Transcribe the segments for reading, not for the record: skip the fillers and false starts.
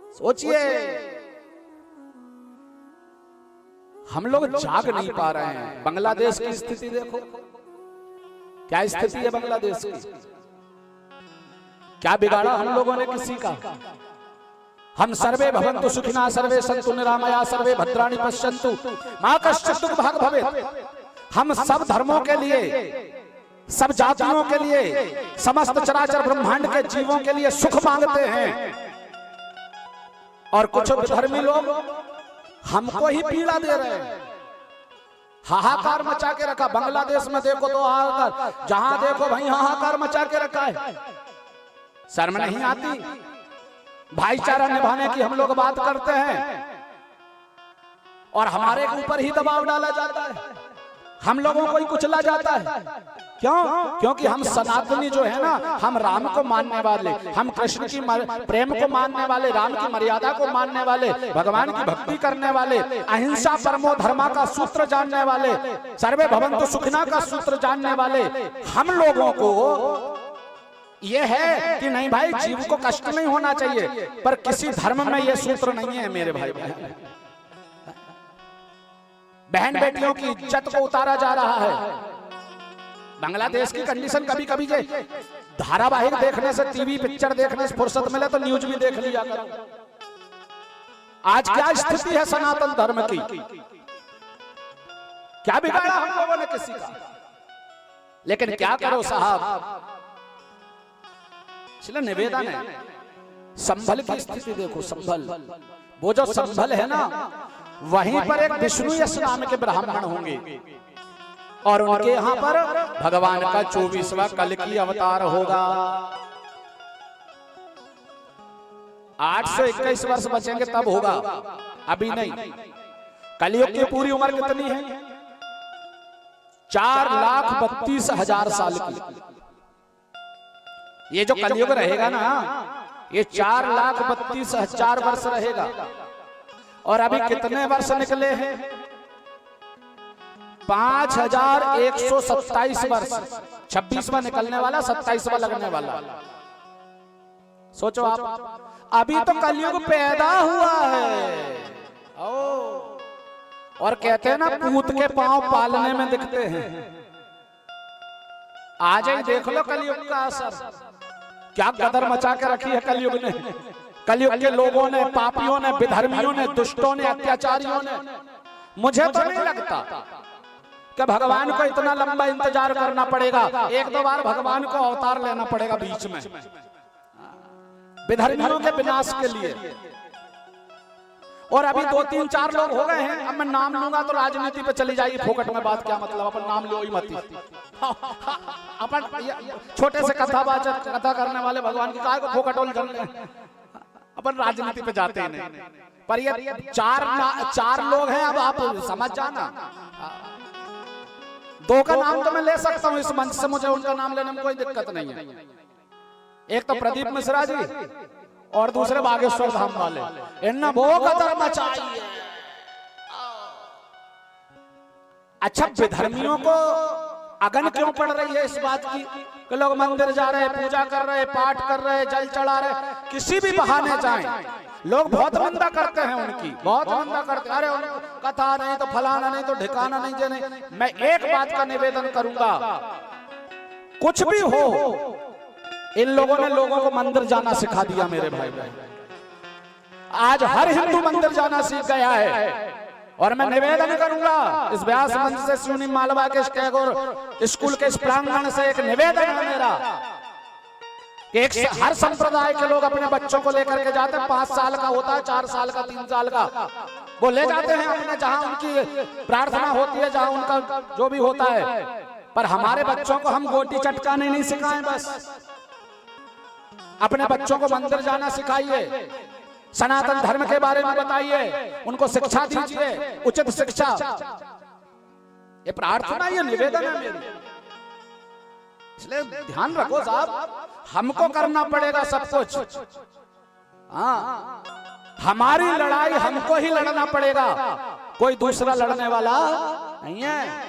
सोचिए, हम लोग जाग नहीं पा रहे हैं। बांग्लादेश की स्थिति देखो, क्या स्थिति है बांग्लादेश की। क्या बिगाड़ा हम लोगों ने किसी का। हम सर्वे भवन्तु सुखिनः सर्वे सन्तु निरामया सर्वे भद्राणि पश्यन्तु मा कश्चित् दुःखभाग् भवेत्। हम सब धर्मों के लिए, सब जातियों के लिए, समस्त चराचर ब्रह्मांड के जीवों के लिए सुख मांगते हैं, और कुछ धर्मी लोग हमको ही पीड़ा दे रहे हैं। हाहाकार मचा के रखा। बांग्लादेश में देखो तो हाहाकार, जहां देखो भाई हाहाकार मचा के रखा है। शर्म नहीं आती? भाईचारा निभाने की हम लोग बात करते हैं और हमारे ऊपर ही दबाव डाला जाता है, हम लोगों को ही कुचला जाता है। क्यों? क्योंकि हम सनातनी जो है ना, हम राम को मानने वाले, हम कृष्ण की प्रेम को मानने वाले, राम की मर्यादा को मानने वाले, भगवान की भक्ति करने वाले, अहिंसा परमो धर्मा का सूत्र जानने वाले, सर्वे भवन्तु सुखिनः का सूत्र जानने वाले हम लोगों को ये है कि नहीं भाई, जीव को कष्ट नहीं होना चाहिए, पर किसी धर्म में ये सूत्र नहीं है मेरे भाई। बहन बेटियों की इज्जत को उतारा जा रहा है। बांग्लादेश की कंडीशन, कभी कभी ये धारावाहिक देखने से, टीवी पिक्चर देखने से फुर्सत मिले तो न्यूज भी देख लिया करो। आज क्या स्थिति है सनातन धर्म की, क्या बिगाड़ा हम लोगों ने किसी का। लेकिन क्या करो साहब, इसलिए निवेदन है, संभल की स्थिति देखो। संभल, वो जो संभल है ना, वहीं पर एक विष्णु यश नाम के ब्राह्मण होंगे और उनके यहाँ पर भगवान का 24वां कल की अवतार होगा। 821 वर्ष बचेंगे तब होगा, अभी नहीं। कलयुग की पूरी उम्र कितनी है? 4,32,000 साल की। ये जो कलयुग रहेगा ना, ये 4,32,000 वर्ष रहेगा। और अभी कितने वर्ष निकले हैं? 5,127 वर्ष। 26वां निकलने वाला, 27वां लगने वाला। सोचो आप, अभी तो कलयुग पैदा हुआ है। और कहते हैं ना, पूत के पांव पालने में दिखते हैं। आज ही देख लो कलयुग का असर, क्या गदर मचा के रखी है कलयुग ने। कलयुग के लोगों ने, पापियों ने, विधर्मियों ने, दुष्टों ने, अत्याचारियों ने। मुझे तो नहीं लगता कि भगवान को इतना लंबा इंतजार करना पड़ेगा। एक दो बार भगवान को अवतार लेना पड़ेगा बीच में, विधर्मियों के विनाश के लिए। और अभी 2-3-4 लोग हो गए हैं। अब मैं नाम लूंगा तो राजनीति पे चली जाएगी फोकट में बात। क्या मतलब, अपन नाम लो ही मत। अपन छोटे से कथावाचक, कथा करने वाले भगवान की काय को फोकटोल कर ले, अपन राजनीति पे जाते ही नहीं। पर ये चार लोग हैं, अब आप समझ जाना। 2 का नाम तो मैं ले सकता हूँ इस मंच से, मुझे उनका नाम लेने में कोई दिक्कत नहीं है। एक तो प्रदीप मिश्रा जी और दूसरे बागेश्वर धाम वाले। इन्हें वो कदर मचाई है। अच्छा, विधर्मियों को अगन क्यों पड़ रही है इस बात की कि लोग मंदिर जा रहे, पूजा कर रहे, पाठ कर रहे, जल चढ़ा रहे, किसी भी बहाने जाएं। लोग बहुत निंदा करते हैं उनकी, बहुत निंदा करते हैं। अरे कथा नहीं तो फलाना नहीं तो ठिकाना नहीं जे नहीं। मैं एक बात का निवेदन करूंगा, कुछ भी हो, इन लोगों ने लोगों को मंदिर जाना सिखा दिया मेरे भाई। आज हर हिंदू मंदिर जाना सीख गया है। और मैं निवेदन करूंगा इस व्यास मंच से, सुनी मालवा के स्कूल के इस प्रांगण से एक निवेदन है मेरा कि हर संप्रदाय के लोग अपने बच्चों को लेकर के जाते हैं। 5 साल का होता है, 4 साल का, 3 साल का, वो ले जाते हैं अपने, जहां उनकी प्रार्थना होती है, जहां उनका जो भी होता है। पर हमारे बच्चों को हम गोटी चटकाने नहीं सिखाएं, बस अपने बच्चों को मंदिर जाना सिखाइए, सनातन धर्म के बारे में बताइए, उनको शिक्षा दीजिए, उचित शिक्षा। ये प्रार्थना, ये निवेदन है मेरी। इसलिए ध्यान रखो साहब, हमको करना पड़ेगा सब कुछ। हाँ, हमारी लड़ाई हमको ही लड़ना पड़ेगा, कोई दूसरा लड़ने वाला नहीं है।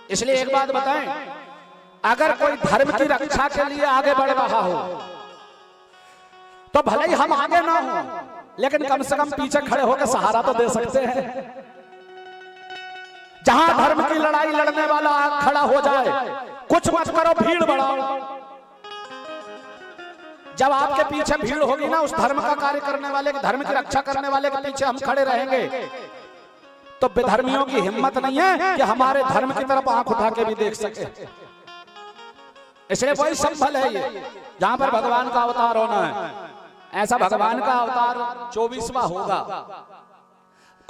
इसलिए एक बात बताएं, अगर कोई धर्म की रक्षा के लिए आगे बढ़ रहा हो तो भले ही हम आगे ना हो, लेकिन कम से कम पीछे खड़े होकर सहारा तो दे सकते हैं। जहां धर्म की लड़ाई लड़ने वाला खड़ा हो जाए, कुछ मत करो, भीड़ बढ़ाओ। जब आपके पीछे भीड़ होगी ना, उस धर्म का कार्य करने वाले, धर्म की रक्षा करने वाले के पीछे हम खड़े रहेंगे, तो बेधर्मियों की हिम्मत नहीं है कि हमारे धर्म की तरफ आंख उठा के भी देख सके। इसलिए वही संभल है ये, जहां पर भगवान का अवतार होना है, ऐसा भगवान का अवतार 24वां होगा।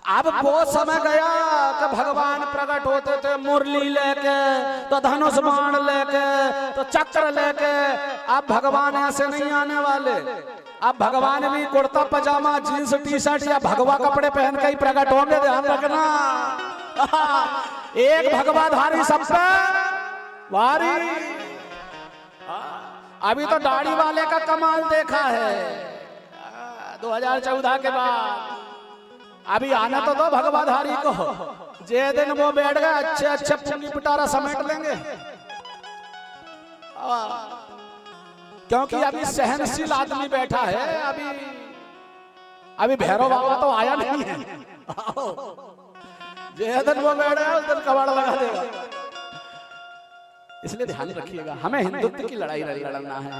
अब वो समय गया कि भगवान प्रकट होते थे मुरली लेके, तो धनुष बाण लेके, तो चक्र लेके। अब भगवान ऐसे नहीं आने वाले। अब भगवान भी कुर्ता पजामा, जींस टी शर्ट या भगवा कपड़े पहन के ही प्रकट होंगे, ध्यान रखना। एक भगवाधारी सब पे भारी। अभी तो दाढ़ी वाले का कमाल देखा है 2014 के बाद। अभी आना तो दो भगवाधारी को, जे दिन वो बैठ गए अच्छे अच्छे पुंगी पिटारा समेट लेंगे। क्योंकि अभी सहनशील आदमी बैठा है। अभी भैरव बाबा तो आया नहीं है। जे दिन वो बैठ गए उस दिन कबाड़ लगा देगा। इसलिए ध्यान रखिएगा, हमें हिंदुत्व की लड़ाई लड़ना है,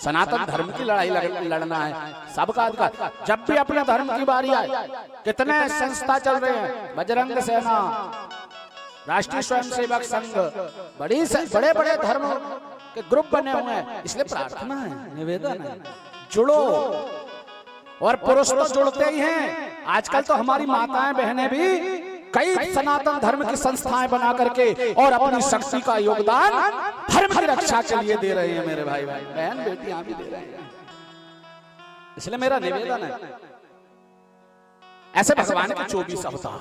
सनातन धर्म की लड़ाई लड़ना है सबका अधिकार। जब भी अपने धर्म की बारी आए, कितने संस्था चल रहे हैं, बजरंग सेना, राष्ट्रीय स्वयंसेवक संघ, बड़े बड़े धर्म के ग्रुप बने हुए हैं। इसलिए प्रार्थना है, निवेदन है, जुड़ो। और पुरुष तो जुड़ते ही हैं। आजकल तो हमारी माताएं बहनें भी कई सनातन धर्म की संस्थाएं बना करके और अपनी शक्ति का योगदान धर्म की रक्षा के लिए दे रहे हैं। मेरे भाई बहन बेटियां भी दे रहे हैं। इसलिए मेरा निवेदन है, ऐसे भगवान के 24 अवतार